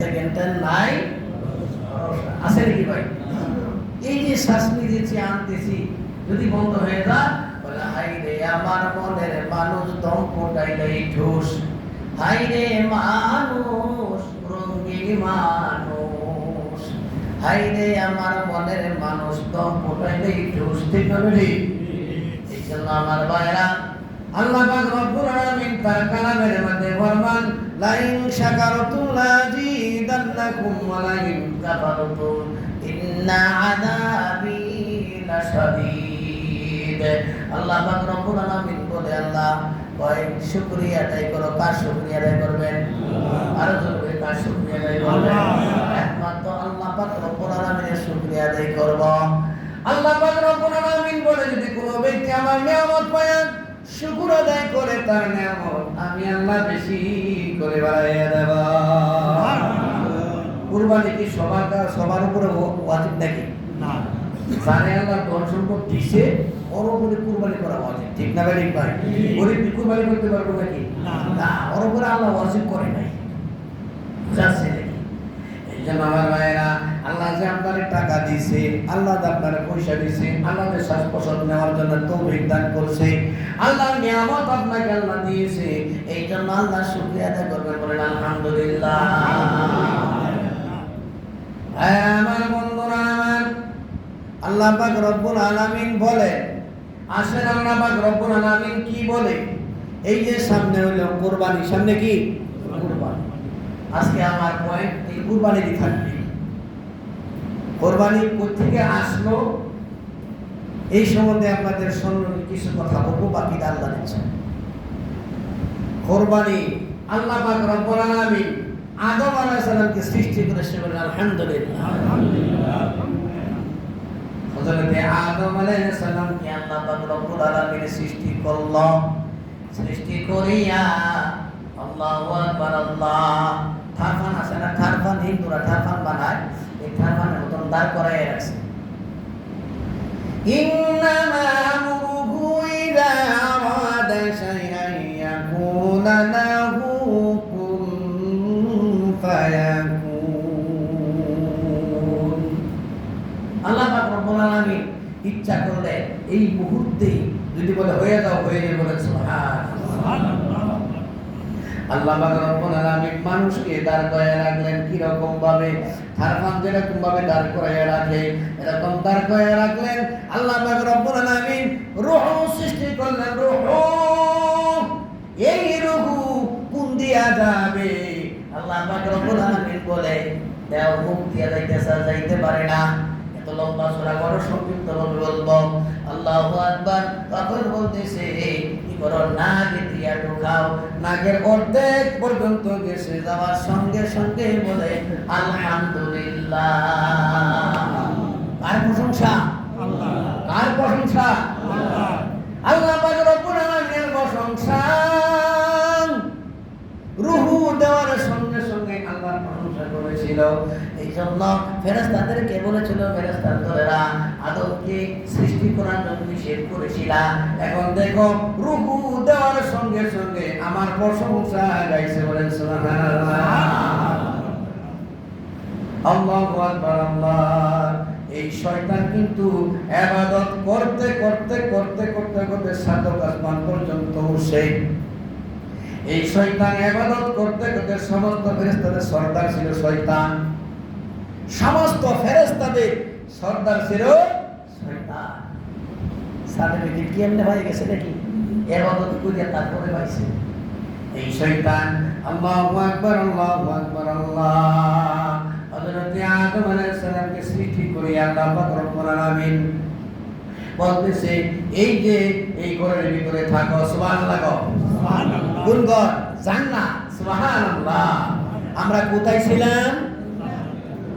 সেকেন্ডটা নাই আছে নাকি ভাই? এই যে শ্বাস নিয়েছি আনতেছি যদি বন্ধ হয়ে যায় বলে হাই রে আমার মনের মানুষ দম ফোটাইলে ঠোস, হাই রে মানুষ রঙিন মানুষ, হাই রে আমার মনের মানুষ দম ফোটাইলে ঠোস। ঠিক না বেশি? এই জন্য আমার ভাইরা আল্লাহ পাক রব্বুল আলামিন তার কালামের মধ্যে ফরমান লাইন শাকারতুম লাযিদান্নাকুম ওয়া লাইন কাফারতুম ইন্না আযাবি লাশাদীদ। আল্লাহ পাক রব্বুল আলামিন বলে আল্লাহ কয় শুকরিয়া আদায় করো। কার শুকরিয়া আদায় করবেন? আরো জোরে কার শুকরিয়া আদায় করবেন? একমাত্র আল্লাহ পাক রব্বুল আলামিনের শুকরিয়া আদায় করব। আল্লাহ পাক রব্বুল আলামিন বলে যদি কোনো ব্যক্তি আমার নিয়ামত পায় শুকর আদায় করে তার নিয়ামত আমি আল্লাহ বেশি করে বাড়াইয়া দেব। কুরবানি কি সবার উপরে ওয়াজিব নাকি? না। জানে আল্লাহ ধন সম্পদ দিছে ওর উপরে কুরবানি করা ওয়াজিব। ঠিক না ভাই? ভাই গরিব কি কুরবানি করতে পারবো নাকি? না, ওর উপরে আল্লাহ ওয়াজিব করে নাই। যাচ্ছে নাকি? এই জন্য আমার ভাইয়েরা আল্লাহ যে আপনার টাকা দিয়েছে, আল্লাহ আপনার পয়সা দিয়েছে, আল্লাহ শ্বাস প্রশ্বাস নেওয়ার জন্য তৌফিক দান করছে, আল্লাহর নিয়ামত আপনাকে আল্লাহ দিয়েছে, এই জন্য আল্লাহ শুকরিয়া আদায় করবেন। বলেন আলহামদুলিল্লাহ। আমার বন্ধুরা আমার আল্লাহ পাক রব্বুল আলামিন বলে আসেন আল্লাহ পাক রব্বুল আলামিন কি বলে? এই যে সামনে হলো কুরবানি, সামনে কি কুরবানি। আজকে আমার পয়েন্ট এই কুরবানি দিয়ে থাকবে। কোরবানি কোথেকে আসলো এই সম্বন্ধে আপনাদের সামনে কিছু কথা বলবো, বাকিটা আল্লাহ দিচ্ছেন। কোরবানি আল্লাহ পাক রব্বুল আলামিন আদম আলাইহিস সালামকে সৃষ্টি করেছে। বলেন আলহামদুলিল্লাহ। হযরত আদম আলাইহিস সালামকে আল্লাহ পাক রব্বুল আলামিন সৃষ্টি করলো। সৃষ্টি করিয়া আল্লাহু আকবার আল্লাহ থারফান আছে না, থারফান হিন্দুরা থারফান বানায়, এই থারফানের মতন দাঁড় করাই রাখছে। ইন্নামা আমরুহু ইযা আরাদা শাইআন ইয়াকুলা লাহু কুন ফায়াকুন। আল্লাহ পাক রব্বুল আলামিন ইচ্ছা করলে এই মুহূর্তেই যদি বলে হয়ে যাও হয়ে যাবে। বলেন সুবহানাল্লাহ। আল্লাহ পাক রব্বুল আলামিন মানুষকে দাঁড় করায় রাখলেন কি রকম ভাবে? থারফান যেরকম ভাবে দাঁড় করায় রাখে এরকম দাঁড় করায় রাখলেন। আল্লাহ পাক রব্বুল আলামিন রূহ সৃষ্টি করলেন। রূহ, এই রূহ কোন দিয়া যাবে? আল্লাহ পাক রব্বুল আলামিন বলে দেও মুখ দিয়া যাইতে পারে না। এত লম্বা সূরা বড় সংক্ষিপ্ত ভাবে বলবো। আল্লাহু আকবার। তখন বলতেছে কি করো? নাক দিয়া ঢুকাও। নাকের অর্ধেক পর্যন্ত গেছে যাওয়ার সঙ্গে সঙ্গে বলে আলহামদুলিল্লাহ। কার প্রশংসা? আল্লাহ। কার প্রশংসা? আল্লাহ। আল্লাহ পাক রব্বুল আলামিনের প্রশংসা। রূহ দেওয়ার সঙ্গে সঙ্গে আল্লাহর প্রশংসা করেছিল। এই জন্য ফেরেশতাদেরকে বলেছিল ফেরেশতার দলেরা আদমকে সৃষ্টি করার জন্য নিষেধ করেছিল। এখন দেখো রূহ দেওয়ার সঙ্গে সঙ্গে আমার প্রশংসা গাইছে। বলেন সুবহানাল্লাহ। আল্লাহু আকবার আল্লাহ। এই শয়তান কিন্তু ইবাদত করতে করতে করতে করতে করতে সাতক আসমান পর্যন্ত উঠছে। এই শয়তান ইবাদত করতে করতে সমস্ত ফেরেশতাদের সরদার ছিল শয়তান। সমস্ত ফেরেশতাদের সরদার ছিল শয়তান। সার্টিফিকেট কি এমনি হয়ে গেছে নাকি? ইবাদত করে তারপরে পাইছে এই শয়তান। আল্লাহু আকবার আল্লাহু আকবার আল্লাহ। হযরত আদম আলাইহিস সালামকে সৃষ্টি করে আল্লাহ পাক রব্বুল আলামিন বলতেছে এই যে এই ঘরের ভিতরে থাকো। সুবহানাল্লাহ। সুবহানাল্লাহ। কোন ঘর? জান্নাত। সুবহানাল্লাহ। আমরা কোথায় ছিলাম?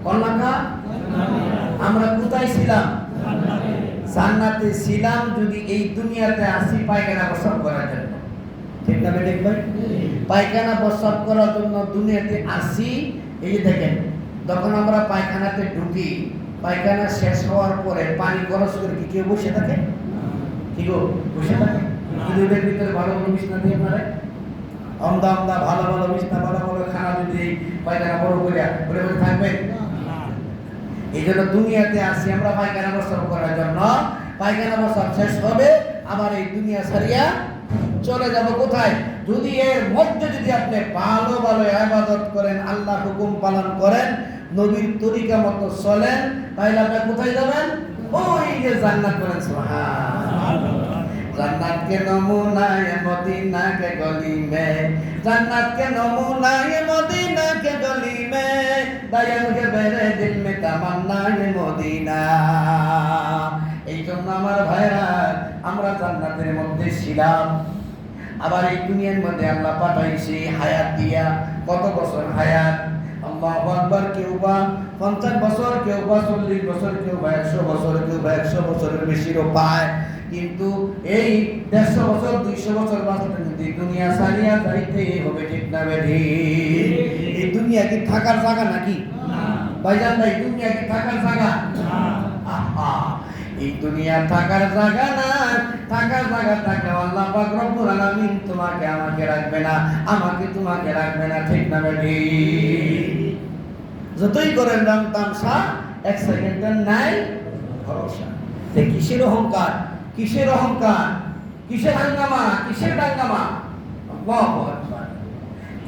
কন্যাকা। আমরা কোথায় ছিলাম? জান্নাতে ছিলাম। যদি এই দুনিয়াতে আসি পায়খানা প্রস্রাব করার জন্য। ঠিক না ভাই? পায়খানা প্রস্রাব করার জন্য দুনিয়াতে আসি। এই যে দেখেন যখন আমরা পায়খানাতে ঢুকি, পায়খানা শেষ হওয়ার পরে পানি খরচ করে কি কেউ বসে থাকে? কি গো বসে থাকে? ভিতরে ভালো ভালো বিছনা দিয়ে মারে আমদা আমদা ভালো ভালো বিছনা ভালো ভালো খানা যদি পায়খানা বড় করিয়া বলে বলে থাকবেন? এই জন্য দুনিয়াতে আসি আমরা পায়খানা প্রস্রাব করার জন্য। পায়খানা প্রস্রাব শেষ হবে, আবার এই দুনিয়া ছাড়িয়া চলে যাব কোথায়? যদি এর মধ্যে যদি আপনি ভালো ভালো ইবাদত করেন, আল্লাহ হুকুম পালন করেন, নবীর তরিকা মতো চলেন, তাহলে আপনি কোথায় যাবেন? ওই যে জান্নাত। করেন সুবহানাল্লাহ। जन्नत के नमूना ये मदीना के गली में, जन्नत के नमूना ये मदीना के गली में, दयाल के मेरे दिल में तमन्ना ये मदीना। এই জন্য আমার ভাইরা, আমরা জান্নাতের মধ্যে ছিলাম, আবার এই দুনিয়ার মধ্যে আল্লাহ পাঠাইছে হায়াত দিয়া। কত বছর হায়াত? আল্লাহু আকবার। কেউ বা 50 বছর, কেউ বা 40 বছর, কেউ বা 100 বছর, কেউ বা 100 বছরের বেশিরও পায়। কিন্তু এই 150 বছর 200 বছর বাঁচতে যদি দুনিয়া ছাড়িয়া যাইতে হবে, ঠিক না বেঠি? এই দুনিয়া কি থাকার জায়গা নাকি? ভাইজান ভাই, দুনিয়া কি থাকার জায়গা? আহা, এই দুনিয়া থাকার জায়গা না। থাকার জায়গা থাকলে আল্লাহ পাক রব্বুল আলামিন তোমাকে আমাকে রাখবে না, আমাকে তোমাকে রাখবে না, ঠিক না বেঠি? যতই করেন রং তামসা, এক সেকেন্ডের নাই ভরসা। কিসের অহংকার, কিসের অহংকার, কিসের হাঙ্গামা, কিসের ডাঙ্গামা? আল্লাহু আকবার।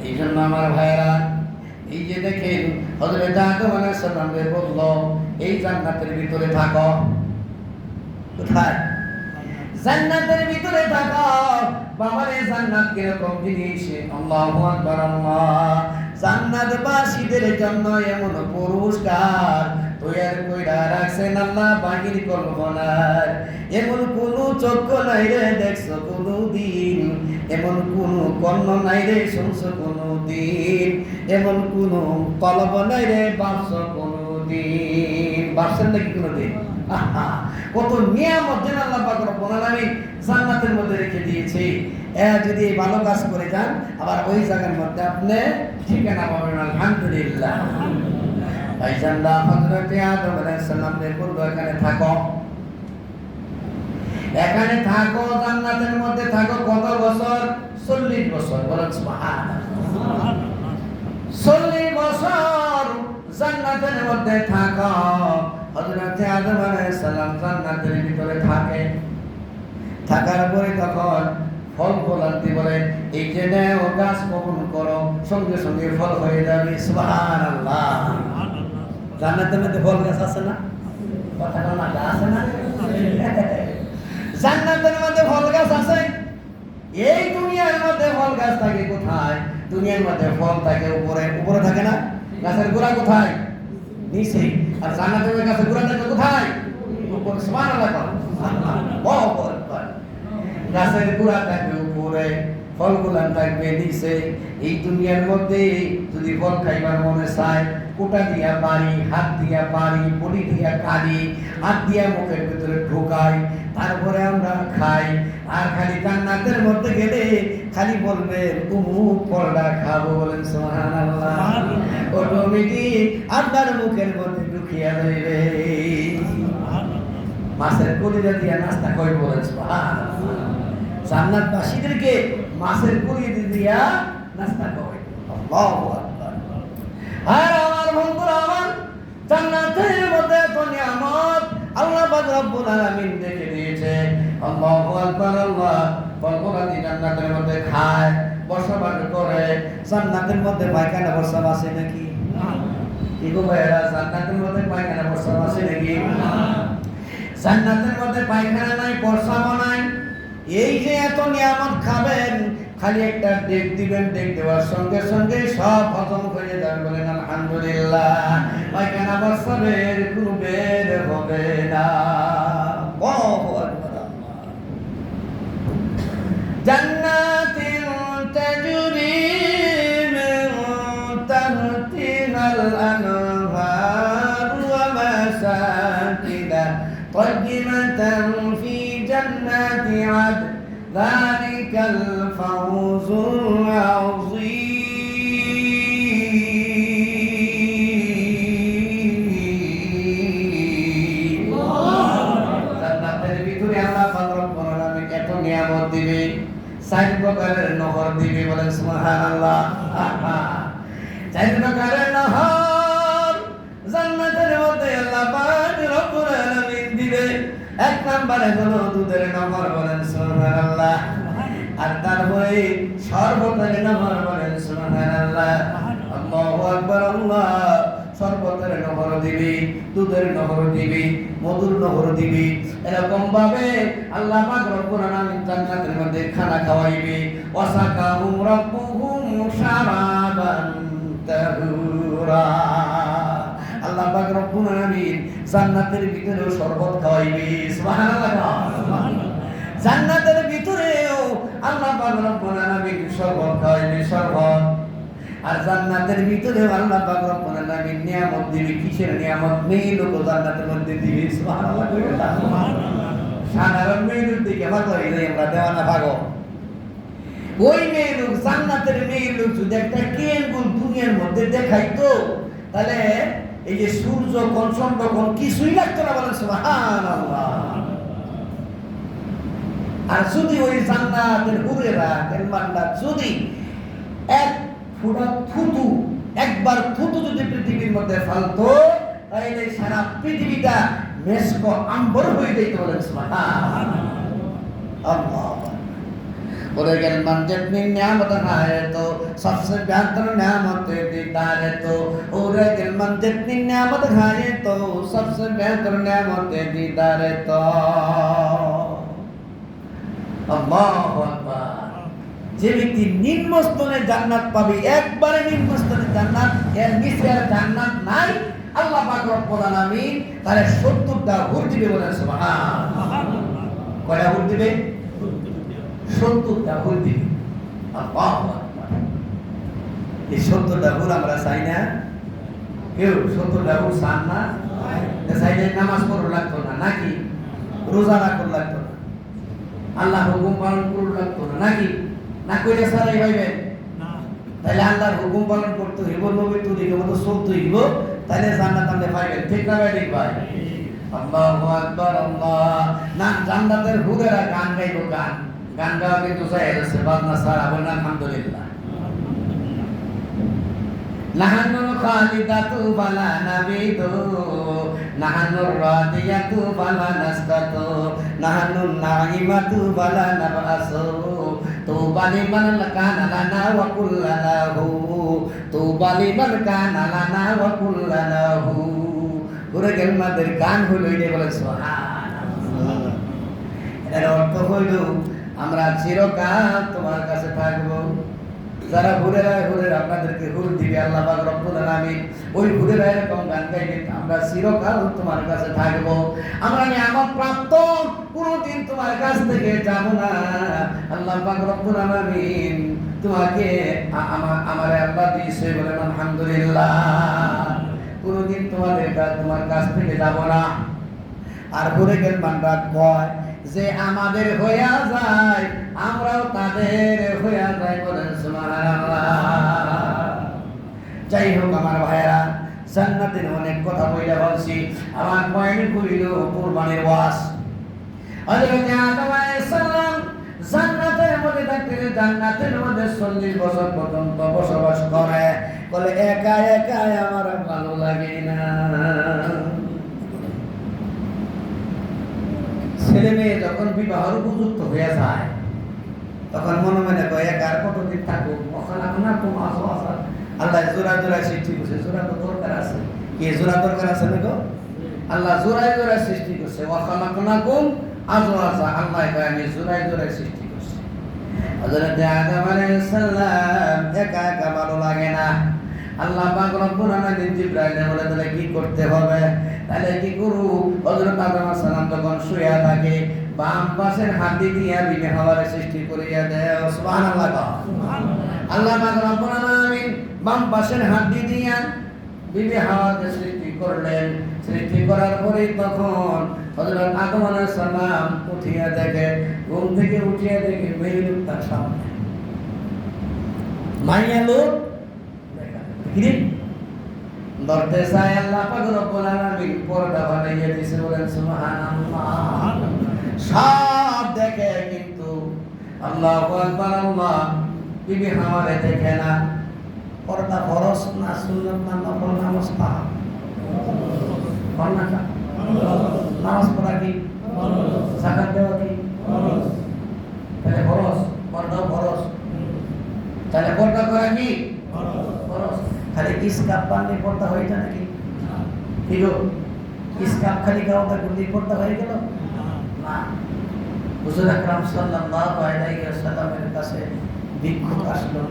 এই জন্য আমার ভাইরা, এই যে দেখেন হযরত আদম আলাইহিস সালাম বলল এই জান্নাতের ভিতরে থাকো। কোথায়? জান্নাতের ভিতরে থাকো। বাবারে জান্নাত কিরকম জিনিস? আল্লাহু আকবার। আল্লাহ জান্নাতবাসীদের জন্য এমন পুরস্কার তৈরি কইরা রাখছেন আল্লাহ বাহির কল্পনার। এমন কোন চক্ষু নাই রে দেখছো কোনদিন, এমন কোন কর্ণ নাই রে শুনছো কোনদিন, এমন কোন কলব নাই রে ভাবছো কোনদিন। ভাবছেন নাকি কোনদিন? কত নিয়ামত যেন আল্লাহ পাক রব্বুল আলামিন জান্নাতের মধ্যে রেখে দিয়েছে। যদি এই ভালো কাজ করে যান, আবার ওই জায়গার মধ্যে আপনি ঠিকানা পাবেন। আলহামদুলিল্লাহ। ভাইজানরা, হযরত আদম আলাইহিস সালাম বলল এখানে থাকো, এখানে থাকো, জান্নাতের মধ্যে থাকো। কত বছর? 40 বছর। বলেন সুবহানাল্লাহ। 40 বছর জান্নাতের মধ্যে থাকো। হযরত আদম আলাইহিস সালাম জান্নাতের ভিতরে থাকে। থাকার পরে তখন ফল ফলান্তি বলে এই যে নেও গাছ বপন করো, সঙ্গে সঙ্গে ফল হয়ে যাবে। সুবহানাল্লাহ। জান্নাতের মধ্যে ফল গাছ আছে না? কথা বল না, আছে না? জান্নাতের মধ্যে ফল গাছ আছে। এই দুনিয়ার মধ্যে ফল গাছ থাকে কোথায়? দুনিয়ার মধ্যে ফল থাকে উপরে, উপরে থাকে না? গাছের গোড়া কোথায়? নিচে। আর জান্নাতের গাছের গোড়া থাকে কোথায়? উপরে। সুবহানাল্লাহ। আল্লাহু আকবার। গাছের গোড়া থাকবে উপরে, ফলগুলা থাকবে নিচে। এই দুনিয়ার মধ্যে যদি ফল খাইবার মনে চায়, কোটা দিয়া পারি, হাত দিয়া পারি, বড়ি দিয়া কাটি, হাত দিয়া মুখের ভিতরে ঢোকাই, তারপরে আমরা খাই। আর খালি জান্নাতের মধ্যে গেলে খালি বলবে অমুক ফলটা খাবো। বলেন সুবহানাল্লাহ। অটোমেটিক আপনার মুখের মধ্যে ঢুকিয়া যাইবে। মাছের কলিজা দিয়া নাস্তা কই। বলেন সুবহানাল্লাহ। জান্নাতবাসীদেরকে মাছের কলিজা দিয়া নাস্তা কই। আল্লাহু আকবার। আর আমার বন্ধুরা, আমার জান্নাতের মধ্যে এত নিয়ামত আল্লাহ পাক রব্বুল আলামিন রেখে দিয়েছে। আল্লাহু আকবার। আল্লাহ ফলফলাদি জান্নাতের মধ্যে খায়, বসবাস করে। জান্নাতের মধ্যে পায়খানা প্রস্রাব আছে নাকি? কি গো ভাইরা, জান্নাতের মধ্যে পায়খানা প্রস্রাব আছে নাকি? জান্নাতের মধ্যে পায়খানা নাই, প্রস্রাব নাই। এই যে এত নিয়ামত খাবেন, খালি একটা ডেক দিবেন, ডেক দেওয়ার সঙ্গে সঙ্গে সব হজম হয়ে যাবে। বলেন আলহামদুলিল্লাহ। পায়খানা প্রস্রাবের কোনো বের হবে না। জান্নাতিন তাজরি মিন তাহতিহাল আনহার ওয়া মাসাকিনা তাইয়্যিবাতান ফি জান্নাতি আদন যালিকাল ফাওজুল আযীম। জান্নাতের ভিতরে আল্লাহ পাক রব্বুল আলামিন এত নিয়ামত দিবে। 4 প্রকারের নহর দিবে, বলেন সুবহানাল্লাহ। 4 প্রকারের নহর জান্নাতের মধ্যে আল্লাহ পাক রব্বুল আলামিন দিবে। 1 নম্বরে হলো দুধের নহর, বলেন সুবহানাল্লাহ। আর তারপরে শরবতের নহর, বলেন সুবহানাল্লাহ। আল্লাহু আকবার, আল্লাহ। শরবতের নহর দিবি, দুধের নহর দিবি, মধুর নহর দিবি। এরকম ভাবে আল্লাহ পাক রব্বুল আলামিন জান্নাতের মধ্যে খানা খাওয়াইবে। ওয়াসাকাহুম রাব্বুহুম শারাবান তাহুরা। আল্লাহ পাক রব্বুল আলামিন জান্নাতের ভিতরেও শরবত খাওয়াইবে। সুবহানাল্লাহ। জান্নাতের ভিতরেও আল্লাহ পাক রব্বুল আলামিন শরবত খাওয়াইবে, শরবত। আর জান্নাতের ভিতরেও আল্লাহ পাক রব্বুল আলামিন নিয়ামত দিবে। কিসের নিয়ামত? মেয়ে লোক জান্নাতের মধ্যে দিবে। সুবহানাল্লাহ। সাধারণ মেয়ের দিকে ভাগ হয়ে যায়, আমরা দেওয়ানা ভাগো। ওই মেয়ে লোক, জান্নাতের মেয়ে লোক যদি একটা কেঙ্গুল দুনিয়ার মধ্যে দেখাইতো, তাহলে এই যে সূর্য কোন চন্দ্র কোন কিছুই লাগতো না, বলেন সুবহানাল্লাহ। আর যদি ওই জান্নাতের হুরেরা কেলমানরা যদি এক ফুটা থুতু, একবার থুতু যদি পৃথিবীর মধ্যে ফালতো, তাহলে সারা পৃথিবীটা মেশক আম্বর হয়ে যেত, বলেন সুবহানাল্লাহ। আল্লাহ बोले गिलमन जितनी नियामत है तो सबसे बेहतर नियामत दीदार है तो और गिलमन जितनी नियामत है तो सबसे बेहतर नियामत दीदार है तो अल्लाहु अकबर। যে ব্যক্তি নিম্ন স্তরে জান্নাত পাবে, একবারে নিম্ন স্তরে জান্নাত, এর নিচে আর জান্নাত নাই, আল্লাহ পাক রব্বুল আলামিন তার 70টা হুর দিবে, বলেন সুবহানাল্লাহ। কয়টা হুর দিবে? 70টা হুর দিবে। আল্লাহু আকবার। এই 70টা হুর আমরা চাই না? কেউ 70টা হুর চান না? চাইলে নামাজ পড়া লাগতো না নাকি? রোজা রাখা লাগতো না, আল্লাহ হুকুম পালন করা লাগতো না নাকি? না কইলে সারাই ভাইবেন না। তাহলে আল্লাহর হুকুম পালন করতে হইব, নবীর তরিকার মতো চলতে হইব, তাহলে জান্নাত আপনি পাইবেন। ঠিক না ভাই? ঠিক ভাই। আল্লাহু আকবার, আল্লাহ। না জান্নাতের হুরেরা গান গাইব, গান গান গাওয়া কিন্তু জায়েজ আছে, বাজনা ছাড়া। বলেন আলহামদুলিল্লাহ। নাহানুল খালিদাতু বালা নাবিদু নাহানুর রাদিয়াতু বালা নাস্তাতু নাহানুন নাইমাতু বালা নাবাসু তুবা লিমান কানা লানা ওয়া কুল্লানাহু তুবা লিমান কানা লানা ওয়া কুল্লানাহু। পুরো গেলমাদের গান হইল এটা, বলে সুবহানাল্লাহ। এর অর্থ হইল আমরা চিরকাল তোমার কাছে থাকবো। যারা হুরেরা হুরেরা আপনাদেরকে হুর দিবে, আল্লাহ পাক রব্বুল আলামিন ওই হুরেরা এরকম গান গাইবে, আমরা চিরকাল তোমার কাছে থাকবো, আমরা নিয়ামত প্রাপ্ত, কোনদিন তোমার কাছ থেকে যাব না। আল্লাহ পাক রব্বুল আলামিন তোমাকে আমারে আল্লাহ দিয়েছে, বলেন আলহামদুলিল্লাহ। কোনদিন তোমার কাছ থেকে যাব না। আর হুরে গেল মানরা কয় যে আমাদের হইয়া যায়, আমরাও তাদের হইয়া যাই, বলেন সুবহানাল্লাহ। যাই হোক আমার ভাইরা, জান্নাতের অনেক কথা বইলা বলছি, আমার পয়েন্ট করিল কুরবানির ওয়াজ। হযরত আদম আলাইহিস সালাম জান্নাতের মধ্যে থাকতে, জান্নাতের মধ্যে 40 বছর পর্যন্ত বসবাস করে। বলে একা একা আমার ভালো লাগে না। ছেলে মেয়ে যখন বিবাহের উপযুক্ত হয়ে যায়, তখন মনে মনে কয় একা আর কতদিন থাকুক, আল্লাহ জোড়া জোড়া সৃষ্টি করছে। জোড়া তো দরকার আছে, কি জোড়া দরকার আছে না গো? আল্লাহ জোড়ায় জোড়ায় সৃষ্টি করছে। ওয়াখালাকনাকুম আজওয়াজা, আল্লাহ কয় আমি জোড়ায় জোড়ায় সৃষ্টি করছি। হযরত আদম আলাইহিস সালাম একা একা ভালো লাগে না। আল্লাহ পাক রব্বুল আলামিন জিবরাইলকে বলে তাহলে কি করতে হবে, তাহলে কি করু? হযরত আদম আলাইহিস সালাম তখন শুয়ে থাকে, বাম পাশের হাতি দিয়া বিবি হাওয়ার সৃষ্টি করিয়া দেয়। সুবহানাল্লাহ। আল্লাহ পাক রব্বুল আলামিন বাম পাশের হাতি দিয়া বিবি হাওয়াকে সৃষ্টি করলেন। সৃষ্টি করার পরে তখন হযরত আদম আলাইহিস সালাম উঠিয়া দেখে, ঘুম থেকে উঠিয়া দেখে মেয়ে লোক তার সামনে, মাইয়া লোক ধরতে চায়। আল্লাহ পাক রব্বুল আলামিন পর্দা বানাইয়া দিয়েছে, বলেন সুবহানাল্লাহ। সব দেখে, কিন্তু আল্লাহু আকবার আল্লাহ। বিবি আমারে দেখে না, পর্দা ফরজ না সুন্নাত না নফল না মুস্তাহাব? ফরজ। নামাজ পড়া কি ফরজ? যাকাত দেওয়া কি ফরজ? তাহলে ফরজ, পর্দা ফরজ। তাহলে পর্দা করা কি ফরজ? খালি ইসকাপ বানলে পর্দা হয়ে যায় নাকি? কি গো, ইসকাপ খালি গাওয়া গুলি পর্দা হয়ে গেল না। হুজুর আকরাম সাল্লাল্লাহু আলাইহি ওয়াসাল্লামের কাছে ভিক্ষুক আসলো,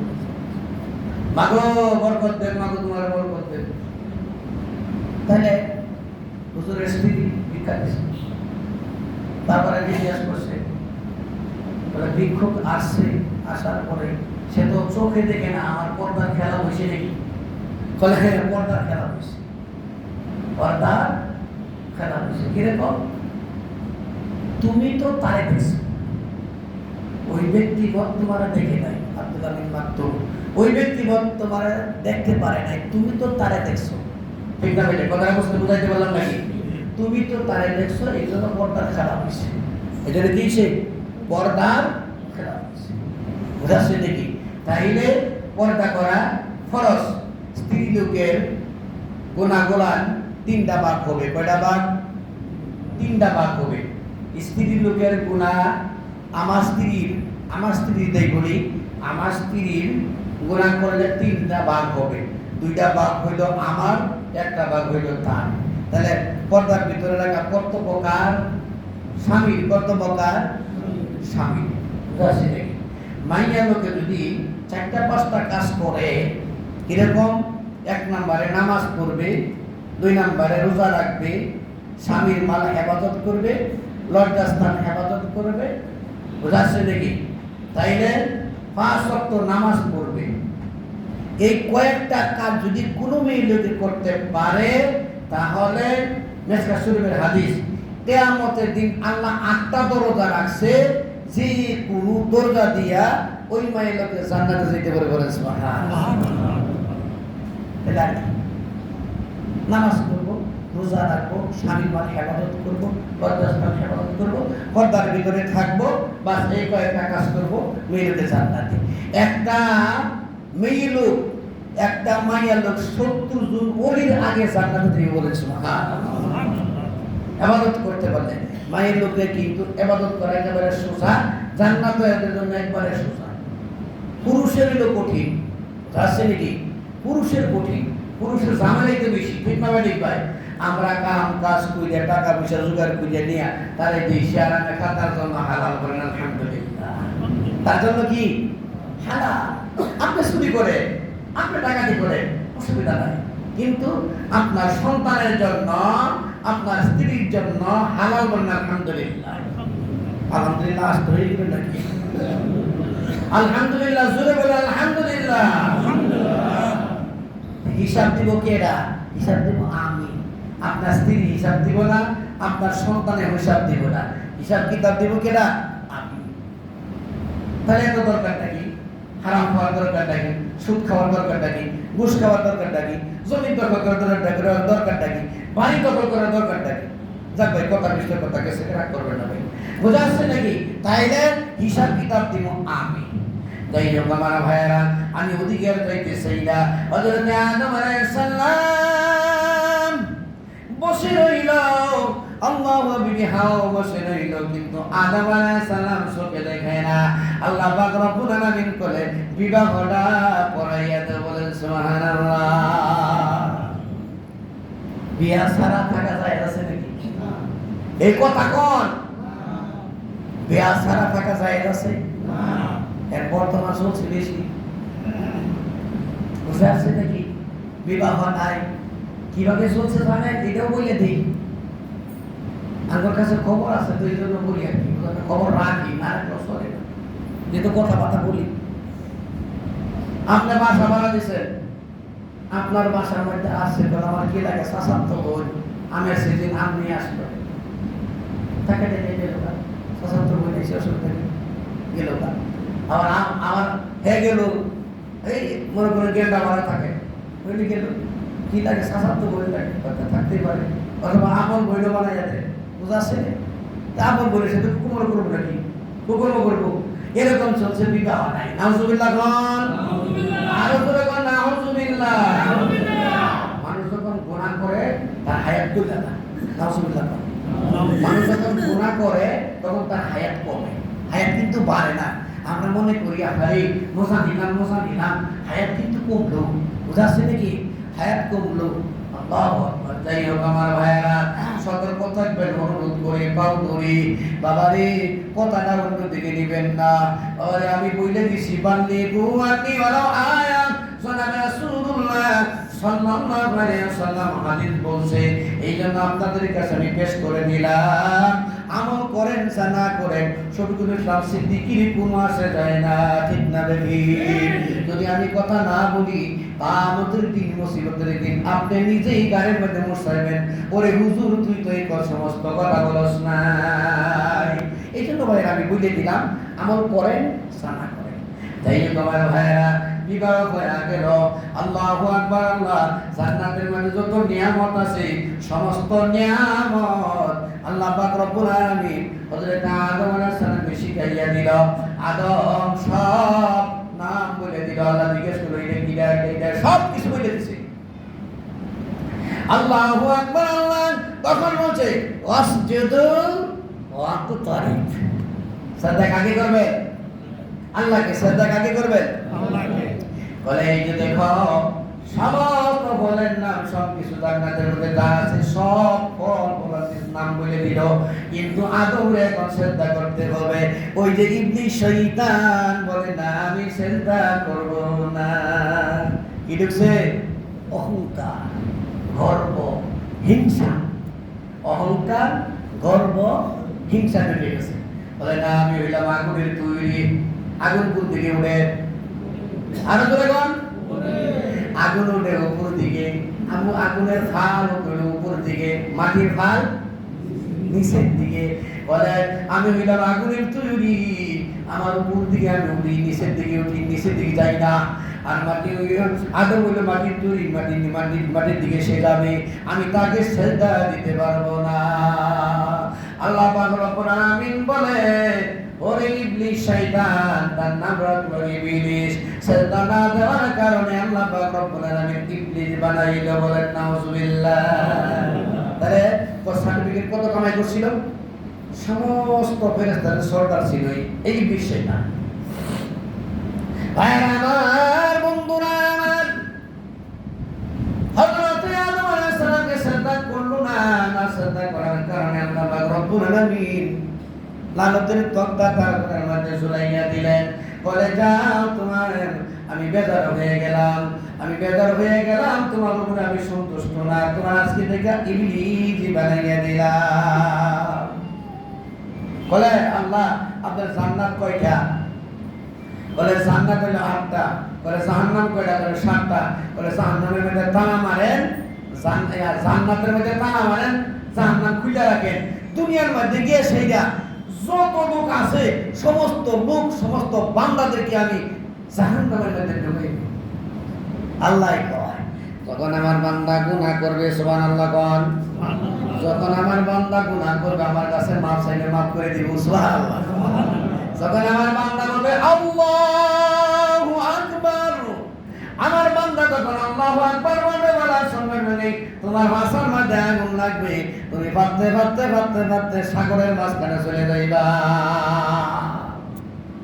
মাগো বরকত দেন, মাগো তোমার বরকত দেন। তাহলে হুজুরের স্ত্রী ভিক্ষা দিচ্ছে, তারপরে জিজ্ঞেস করছে, বলে ভিক্ষুক আসছে, আসার পরে সে তো চোখে দেখে না, আমার পর্দার খেলা হয়েছে নাকি? বলে হ্যাঁ, পর্দার খেলা হয়েছে। পর্দার খেলা হয়েছে কিরকম? তুমি তো তারে দেখছো, ওই ব্যক্তি তোমার দেখে নাই। আব্দুল্লাহ বিন মাকতুম, ওই ব্যক্তি তোমার দেখতে পারে নাই, তুমি তো তারে দেখছো। ঠিক না বেটা? কথা বুঝতে বুঝাইতে পারলাম নাকি? তুমি তো তারে দেখছো, এই জন্য পর্দার খেলা হয়েছে। এটা কি হয়েছে? পর্দার খেলা হয়েছে। বুঝাচ্ছে নাকি? তাইলে পর্দা করা ফরজ। স্ত্রী লোকের গুনাহগুলান তিনটা ভাগ হবে। কয়টা ভাগ? তিনটা ভাগ হবে। স্ত্রী লোকের গুনাহ, আমার স্ত্রীর দেই বলি, আমার স্ত্রীর গুনাহ করলে তিনটা ভাগ হবে। দুইটা ভাগ হইল আমার, একটা ভাগ হইল তার। তাহলে পর্দার ভিতরে রাখা কর্তব্য কার? স্বামীর। কর্তব্য কার? স্বামীর। বুঝাচ্ছি নাকি? মাইয়া লোকে যদি 4-5টা কাজ করে, কিরকম? 1 নম্বরে নামাজ পড়বে, 2 নম্বরে রোজা রাখবে, স্বামীর মাল হেফাজত করবে, লজ্জাস্থান হেফাজত করবে। বুঝাচ্ছে নাকি? তাইলে 5 ওয়াক্ত নামাজ পড়বে। এই কয়েকটা কাজ যদি কোনো মেয়ে লোকে করতে পারে, তাহলে মিশকাত শরীফের হাদিস, কিয়ামতের দিন আল্লাহ 8টা দরজা রাখছে, যে কোনো দরজা দিয়া ওই মেয়ে লোকে জান্নাতে যেতে পারে। বলেন সুবহানাল্লাহ। নামাজ পড়বো, রোজা রাখবো, স্বামীর মাল হেফাজত করবো, লজ্জাস্থান হেফাজত করবো, পর্দার ভিতরে থাকবো, বাস এই কয়েকটা কাজ করবো, মেয়ে লোকে জান্নাতে। একটা মেয়ে লোক, একটা মাইয়া লোক 70 জন ওলির আগে জান্নাতে যাবে। বলেন সুবহানাল্লাহ। ইবাদত করতে পারলে মায়ের লোকে কিন্তু ইবাদত করা একেবারে সোজা, জান্নাত এর জন্য একবারে সোজা। পুরুষের হলো কঠিন। আছে নাকি? পুরুষের কঠিন, পুরুষের ঝামেলাই তো বেশি। ঠিক না ঠিক ভাই? আমরা কাম কাজ কইরা টাকা পয়সা জোগাড় কইরা নিয়া তারে দেশে আরামে খাতার জন্য হালাল করেন, আলহামদুলিল্লাহ। তার জন্য কি হালাল? আপনি চুরি করে, আপনি ডাকাতি করে, অসুবিধা নাই, কিন্তু আপনার সন্তানের জন্য, আপনার স্ত্রীর জন্য হালাল করেন, আলহামদুলিল্লাহ। আলহামদুলিল্লাহ। আসতে হয়ে গেল নাকি? আলহামদুলিল্লাহ। জোরে বলে আলহামদুলিল্লাহ। হিসাব দিব কেডা? হিসাব দিব আমি। আপনার স্ত্রী হিসাব দিব না, আপনার সন্তানের হিসাব দিব না, হিসাব কিতাব দিব কেডা? আমি। তাহলে এত দরকারটা কি? হারাম খাওয়ার দরকারটা কি? সুদ খাওয়ার দরকারটা কি? ঘুষ খাওয়ার দরকারটা কি? জমি দখল করার দরকারটা কি? বাড়ি দখল করার দরকারটা কি? যাক ভাই, কথা বিষয় কথা গেছে, রাগ করবেন না ভাই। বোঝা যাচ্ছে নাকি? তাইলে হিসাব কিতাব দিব আমি। যাই হোক আমার ভাইয়েরা, আমি ওদিকে আর যাইতে চাই না। হযরত আদম আলাইহিস সালাম বসে রইল, আল্লাহ বিবি হাওয়া বসে রইল, কিন্তু আদম আলাইহিস সালাম চোখে দেখে না। আল্লাহ পাক রব্বুল আলামিন বলে বিবাহটা পড়াইয়া দে। বলেন সুবহানাল্লাহ। বিয়া ছাড়া থাকা যায় আছে নাকি? এই কথা কোন? বিয়া ছাড়া থাকা যায় আছে না। এর বর্তমান চলছে বেশি। বুঝে আসছে নাকি? বিবাহ নাই, কিভাবে চলছে জানেন? এটাও বলে দিই, আমার কাছে খবর আছে, তো এই জন্য বলি আর কি। খবর রাখি না, চলে না, যেহেতু কথাবার্তা বলি। আপনি বাসা ভাড়া দিচ্ছেন, আপনার বাসার মধ্যে আসছে, আমার কি লাগে শাসান্ত বই, আমি সেদিন আপনি আসলো, তাকে ডেকে গেল, শাসান্ত বই এসে অসুবিধা গেল। আবার আমার হয়ে গেল, এই মনে করে গেলটা মারা থাকে, বইলে গেল, কি লাগে শাসান্ত বই লাগে, থাকতেই পারে, অথবা আমল বইল বানা যাবে। বুঝাচ্ছে আপন বলে সে তো কুকুর করবো নাকি? কুকুর করবো। এরকম চলছে, বিবাহ নাই। নাউজুবিল্লাহ কোন, আরো জোরে কোন নাউজুবিল্লাহ। মানুষ যখন গুনাহ করে তার হায়াত চলে না। নাউজুবিল্লাহ কোন। মানুষ যখন গুনাহ করে তখন তার হায়াত কমে, হায়াত কিন্তু বাড়ে না। আমরা মনে করি আরে মজা নিলাম, হায়াত কিন্তু কমলো। বুঝাচ্ছে নাকি? হায়াত কমলো। আল্লাহু আকবার। যাই হোক আমার ভাইয়েরা, সতর্ক থাকবেন, অনুরোধ করে পাও ধরি। বাবারে কথাটা অন্যদিকে নিবেন না। আরে আমি বলে দিছি বান্দি গুয়ানি ওয়ালাউ আয়া জনাবে রাসূলুল্লাহ সাল্লাল্লাহু আলাইহি ওয়াসাল্লাম হাদিস বলছে। এইজন্য আপনাদের কাছে আমি পেশ করে দিলাম। আমল করেন যা না করেন শফিকুল ইসলাম সিদ্দিকীর কোনো আসে যায় না। ঠিক না বেবি? যদি আমি কথা না বলি কিয়ামতের দিন, মুসিবতের দিন আপনি নিজেই গায়ের মধ্যে মুছাইবেন, ওরে হুজুর তুই তো এই সমস্ত কথা বলস নাই। এই জন্য ভাইরা আমি বুঝে দিলাম, আমল করেন যা না করেন। তাই তোমার ভাইরা বিবাহ হয়ে গেল, আল্লাহু আকবার। আল্লাহ জান্নাতের মধ্যে যত নিয়ামত আছে সমস্ত নিয়ামত আল্লাহ পাক রব্বুল আলামিন হযরত আদম আলাইহিস সালামকে শিখাইয়া দিল। আদম সব নাম বলে দিল। আল্লাহ জিজ্ঞেস করলো এটা সব কিছু বলে দিছে। আল্লাহু আকবার। আল্লাহ তখন বলছে ওয়াসজুদু ওয়াকতারিব। সাজদা কাকে করবে? আল্লাহকে। সাজদা কাকে করবে? আল্লাহকে। বলে এই যে দেখো সমস্ত বলেন নাম সব কিছু জান্নাতের মধ্যে যা আছে সব ফল ফলের নাম বলে দিল, কিন্তু আদমরে এখন সেজদা করতে হবে। ওই যে ইবলিস শয়তান বলে না আমি সেজদা করব না। কি ঢুকছে? অহংকার, গর্ব, হিংসা। অহংকার, গর্ব, হিংসা ঢুকে গেছে। বলে না আমি হইলাম আগুনের তৈরি। আগুন কোন দিকে উঠে? আরো জোরে কোন? আগুন উঠে উপর দিকে। আগুনের ফাল উঠে উপর দিকে, মাটির ফাল নিচের দিকে। বলে আমি হইলাম আগুনের তৈরি, আমার উপর দিকে আমি উঠি, নিচের দিকে উঠি, নিচের দিকে যাই না। আর মাটি আদম হইলো মাটির তৈরি, মাটির দিকে সে যাবে, আমি তাকে সেজদা দিতে পারবো না। আল্লাহ পাক রব্বুল আলামিন বলে ওরে ইবলিস শয়তান, তার নাম হলো ইবলিস, সেজদা না দেওয়ার কারণে আল্লাহ পাক রব্বুল আলামিন ইবলিস বানাইল। বলেন নাউজুবিল্লাহ। তাহলে ওর সার্টিফিকেট কত কামাই করছিল? সমস্ত ফেরেশতাদের সরদার ছিল এই ইবলিস শয়তান। ভাইরা আমার, বন্ধুরা আমার, হযরত আদম আলাইহিস সালামকে সেজদা করলো না। না সেজদা করার কারণে আল্লাহ পাক রব্বুল আলামিন লানতের তক্তা তার মধ্যে ঝুলাইয়া দিলেন। বলে যাও তোমার আমি বেজার হয়ে গেলাম, তোমার উপরে আমি সন্তুষ্ট না, তোমার আজকে থেকে ইবলিস বানাইয়া দিলাম। বলে আল্লাহ আপনার জান্নাত কয়টা? বলে জান্নাত হলো 8টা। বলে জাহান্নাম কয়টা? বলে 7টা। বলে জাহান্নামের মধ্যে তালা মারেন, জান্নাতের মধ্যে তালা মারেন, জাহান্নাম খুলে রাখেন। দুনিয়ার মধ্যে গিয়ে সেইটা যত লোক আছে সমস্ত লোক, সমস্ত বান্দাদেরকে আমি জাহান্নামের মধ্যে ঢুকাই দেব। আল্লাহ কয় যখন আমার বান্দা গুনাহ করবে, সুবহানাল্লাহ কোন, যখন আমার বান্দা গুনাহ করবে আমার কাছে মাফ চাইলে মাফ করে দিব, সুবহানাল্লাহ। যখন আমার বান্দা বলবে আল্লাহু আকবার, আমার বান্দা যখন আল্লাহু আকবার বলবে বলার সঙ্গে সঙ্গে তোমার ভাষার মধ্যে আগুন লাগবে, তুমি ভাবতে ভাবতে ভাবতে ভাবতে সাগরের মাঝখানে চলে যাইবা।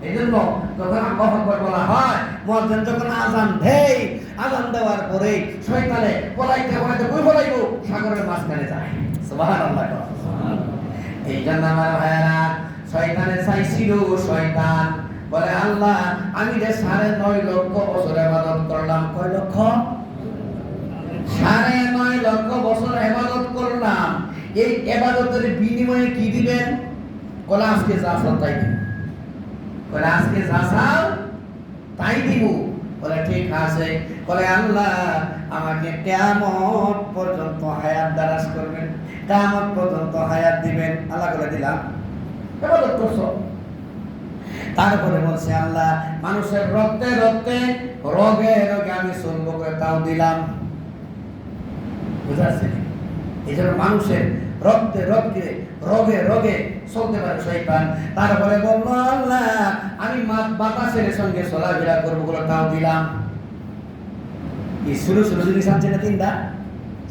এই জন্য যখন আল্লাহু আকবার বলা হয়, মুয়াজ্জিন যখন আযান দেয়, আযান দেওয়ার পরে শয়তানে পলাইতে পলাইতে কই পলাইবো? সাগরের মাঝখানে যায়। সুবহানাল্লাহ। এই জন্য আমার ভাইরা, শয়তানে চাইছিল, শয়তান বলে আল্লাহ আমি যে 9.5 লক্ষ বছর ইবাদত করলাম। কয় লক্ষ? 9.5 লক্ষ বছর ইবাদত করলাম, এই ইবাদতের বিনিময়ে কি দিবেন? বলে আজকে যা চাও তাই দিব। বলে আজকে যা চাও তাই দিব। বলে ঠিক আছে। বলে আল্লাহ আমাকে কিয়ামত পর্যন্ত হায়াত দারাজ করবেন, কিয়ামত পর্যন্ত হায়াত দিবেন। আল্লাহ বলে দিলাম, ইবাদত করছো। তারপরে বলছে আল্লাহ মানুষের রক্তে রক্তে রোগে রোগে আমি চলবো করে তাও দিলাম। বুঝাচ্ছে? এই জন্য মানুষের রক্তে রক্তে রোগে রোগে চলতে পারে শয়তান। তারপরে বলল আল্লাহ আমি বাতাসের সঙ্গে চলাফেরা করবো, বলে তাও দিলাম। কি শুরু শুরু জিনিস আনছে না, তিনটা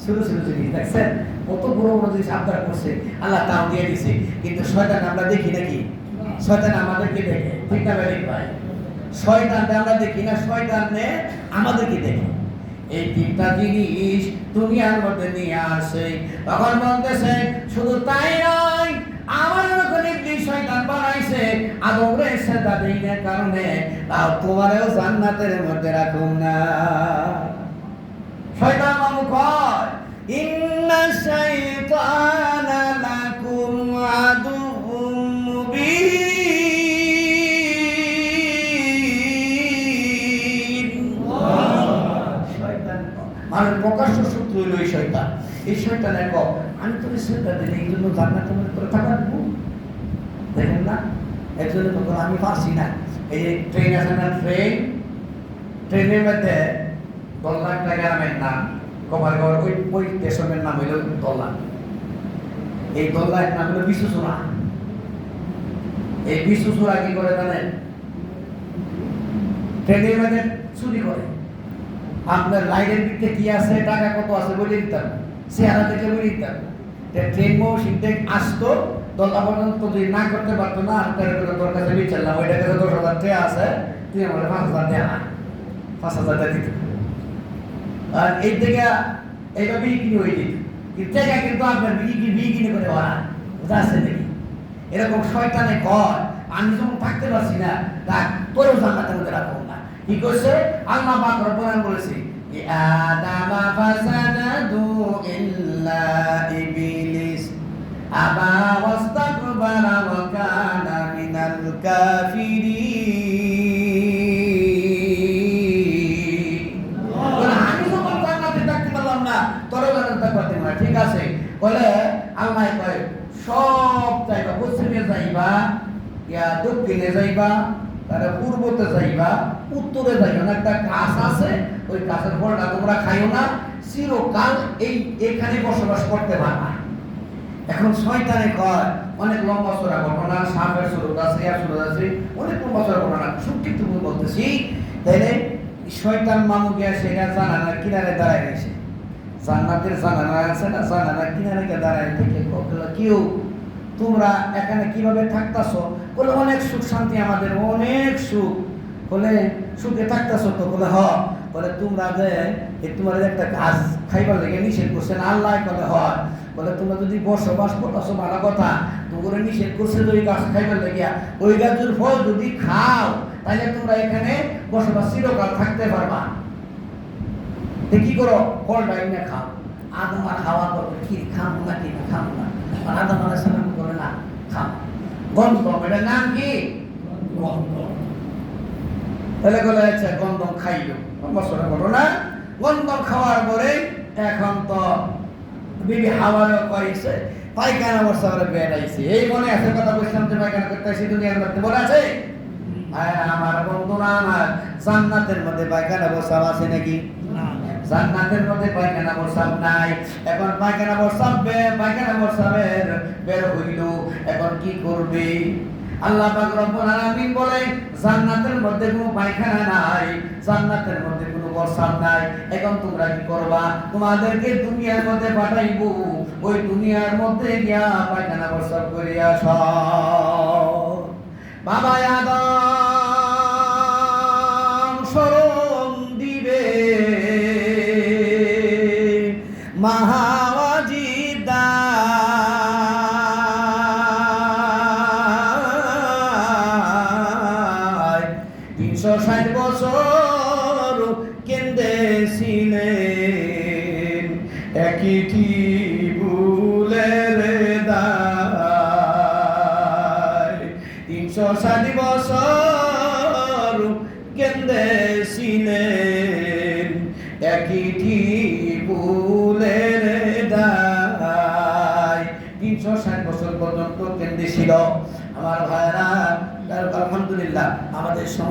শুরু শুরু জিনিস দেখছেন, কত বড় বড় জিনিস আবদার করছে, আল্লাহ তাও দিয়ে দিছে। কিন্তু শয়তান আমরা দেখি নাকি? শয়তান আমাদেরকে দেখে, ঠিক না বেঠিক ভাই? শয়তানকে আমরা দেখি না, শয়তানে আমাদেরকে দেখে। এই তিনটা জিনিস দুনিয়ার মধ্যে নিয়ে আসে, তখন বলতেছে শুধু তাই নয়, আমার মতন ইবলিস শয়তান বানাইছে আদমরে সেজদা দেওয়ার কারণে, তাও তোমারও জান্নাতের মধ্যে রাখুম না। শয়তান মামু কয় ইন্না শাইতানা লাকুম আদুউম মুবিন। শয়তান মানে প্রকাশ্য শত্রু হইল এই শয়তান। এই শয়তানের কয় আমি তোকে সেজদা দিই এই জন্য জান্নাতের মধ্যে তোরে থাকা দেব। দেখেন না, এর জন্য তো আমি পারছি না। এই যে ট্রেন আছে না, ট্রেনের মধ্যে দোলনা একটা গ্রামের নাম, কমারগড়, ওই স্টেশনের নাম হইল দোলনা। এই দোলনার নাম হলো বিশ্বচূড়া। এই বিশ্বচূড়া কি করে জানেন? ট্রেনের মধ্যে চুরি করে। আপনার লাইনের দিকে কি আছে, টাকা কত আছে বলে দিতাম, চেহারা দেখে বলে দিতাম। ট্রেন মৌসিনতে আসতো, দোলনা পর্যন্ত যদি না করতে পারতো না, তোর কাছে বিচারলাম ওইটা কাছে 10,000 টাকা আছে, তুই আমার 5,000 টাকা, 5,000 টাকা দিত। আর এই থেকে এইভাবে বিক্রি হয়ে যেত, কিন্তু টাকা কিন্তু আপনার বিক্রি করে ওরা বুঝাচ্ছে দেখি। এরকম শয়তানে কয় আমি যখন থাকতে পারছি না, তা তোরও জান্নাতের মধ্যে রাখবো না। কি করছে আল্লাহ পাক রব্বুল আলামিন বলেছে আদামা ফাসাদাতু ইল্লা ইবলিস আবা ওয়াস্তাকবারা ওয়া কানা মিনাল কাফিরিন। আমি যখন জান্নাতে থাকতে পারলাম না, তোরও জান্নাতে থাকতে পারতে না। ঠিক আছে বলে আল্লাহ কয় সব যাইবা, পশ্চিমে যাইবা, ইয়া দক্ষিণে যাইবা, তারা পূর্বতে যাইবা, উত্তরে যাইবা না। একটা গাছ আছে, ওই গাছের ফলটা তোমরা খাইও না, চিরকাল এখানে বসবাস করতে পারবা। এখন শয়তানে কয় অনেক লম্বা চড়া ঘটনা, সাপের সুরত আছে, আর সুরত আছে, অনেক লম্বা চড়া ঘটনা, সংক্ষিপ্ত বলতেছি। তাইলে শয়তান মামু গিয়া সেটা জানানার কিনারে দাঁড়ায় গেছে। জান্নাতের জানানা আছে না, জানানার কিনারে গিয়ে দাঁড়ায় থেকে কেউ তোমরা এখানে কিভাবে থাকতাছো? বলে অনেক সুখ শান্তি, আমাদের অনেক সুখ। বলে সুখে থাকতাছো তো? বলে হ। বলে তোমরা যে তোমার একটা গাছ খাইবার লেগে নিষেধ করছেন আল্লাহ? বলে হয়। বলে তোমরা যদি বসবাস করতেছো ভালো কথা, তোমরা নিষেধ করছে যে ওই গাছ খাইবার লেগিয়া, ওই গাছের ফল যদি খাও তাহলে তোমরা এখানে বসবাস চিরকাল থাকতে পারবা। কি করো? ফলটা এনে খাও। আদম আর খাওয়া করবে কি খাবো না, কি না খাবো না। আদম আলাইহিস সালাম বলে না খাও। গন্ধম, এটার নাম কি? গন্ধম। তাহলে বলে আচ্ছা গন্ধম খাইল, বছর ঘটনা। গন্ধম খাওয়ার পরে এখন তো বিবি হাওয়ারও করেছে, পায়খানা বর্ষা করে বেড়াইছে। এই মনে আছে কথা বলছিলাম যে পায়খানা করতে আসি দুনিয়ার মধ্যে, বলে আছে? আমার বন্ধুরা, আমার জান্নাতের মধ্যে পায়খানা বর্ষা আছে নাকি? জান্নাতের মধ্যে পায়খানা প্রস্রাব নাই। এখন পায়খানা প্রস্রাবের বের হইল, এখন কি করবে? আল্লাহ পাক রব্বুল আলামিন বলে জান্নাতের মধ্যে কোনো পায়খানা নাই, জান্নাতের মধ্যে কোনো প্রস্রাব নাই। এখন তোমরা কি করবা? তোমাদেরকে দুনিয়ার মধ্যে পাঠাইবো, ওই দুনিয়ার মধ্যে গিয়া পায়খানা প্রস্রাব করে আসো। বাবা আদম শরণ দিবে মাহাওয়াজিদা, 360 বছর কেঁদেছিলেন একটি ভুলের দায়। 360 বছর কেঁদেছিলেন একটি ভুলের দায়। 360 বছর পর্যন্ত কেঁদেছিল। আমার ভাইরা, আলহামদুলিল্লাহ আমাদের সময়